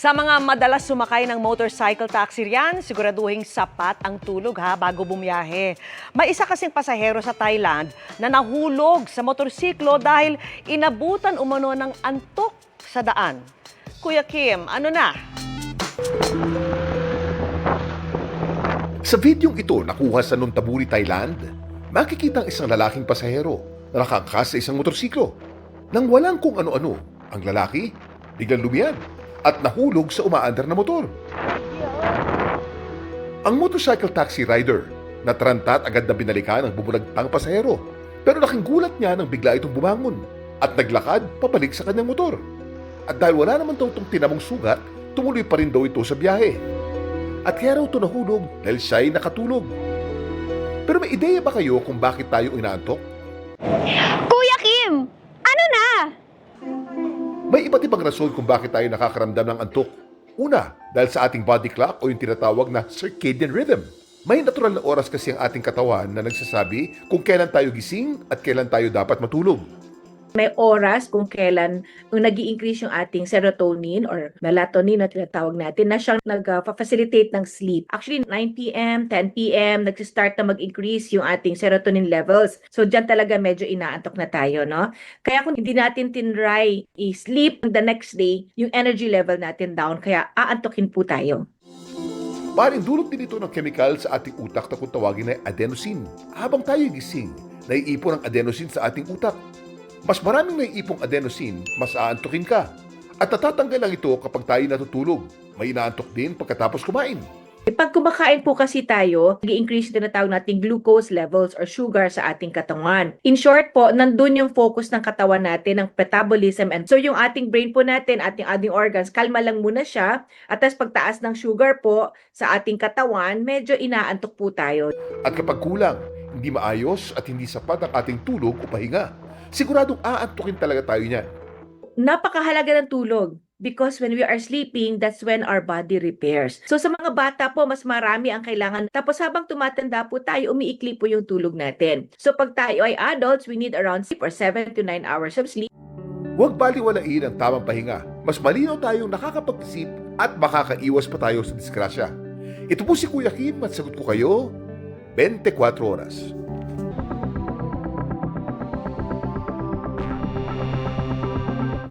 Sa mga madalas sumakay ng motorcycle taxi riyan, siguraduhing sapat ang tulog bago bumiyahe. May isa kasing pasahero sa Thailand na nahulog sa motorsiklo dahil inabutan umano ng antok sa daan. Kuya Kim, ano na? Sa videong ito nakuha sa Nonthaburi, Thailand, makikita ang isang lalaking pasahero na nakangkas sa isang motorsiklo. Nang walang kung ano-ano, ang lalaki biglang lumiyan at nahulog sa umaandar na motor. Ang motorcycle taxi rider nataranta at agad na binalikan ang bumulagtang pasahero. Pero laking gulat niya nang bigla itong bumangon at naglakad pabalik sa kanyang motor. At dahil wala naman daw itong tinamong sugat, tumuloy pa rin daw ito sa biyahe. At kaya raw ito nahulog dahil siya'y nakatulog. Pero may ideya ba kayo kung bakit tayo inaantok? Kuya Kim! Ano na? May iba't ibang rason kung bakit tayo nakakaramdam ng antok. Una, dahil sa ating body clock o yung tinatawag na circadian rhythm. May natural na oras kasi ang ating katawan na nagsasabi kung kailan tayo gising at kailan tayo dapat matulog. May oras kung kailan nag-i-increase yung ating serotonin or melatonin na tinatawag natin na siyang nag-facilitate ng sleep. Actually, 9 p.m., 10 p.m., nagsistart na mag-increase yung ating serotonin levels. So, dyan talaga medyo inaantok na tayo, no? Kaya kung hindi natin tinry i-sleep the next day, yung energy level natin down, kaya aantokin po tayo. Maaaring dulot din ito ng chemical sa ating utak na kung tawagin na adenosine. Habang tayo gising, naiipon ang adenosine sa ating utak. Mas maraming naiipong adenosine, mas aantukin ka. At natatanggal lang ito kapag tayo natutulog. May inaantok din pagkatapos kumain. Pag kumakain po kasi tayo, nag-i-increase din na tawag nating glucose levels or sugar sa ating katawan. In short po, nandun yung focus ng katawan natin, ng metabolism. And so yung ating brain po natin, ating organs, kalma lang muna siya. At tas pagtaas ng sugar po sa ating katawan, medyo inaantok po tayo. At kapag kulang, hindi maayos at hindi sapat ang ating tulog o pahinga, siguradong aantukin talaga tayo niyan. Napakahalaga ng tulog because when we are sleeping, that's when our body repairs. So sa mga bata po, mas marami ang kailangan. Tapos habang tumatanda po tayo, umiikli po yung tulog natin. So pag tayo ay adults, we need around 6 or 7 to 9 hours of sleep. Huwag baliwalain ang tamang pahinga. Mas malinaw tayong nakakapag-isip at makakaiwas pa tayo sa disgrasya. Ito po si Kuya Kim at sagot ko kayo 24 oras.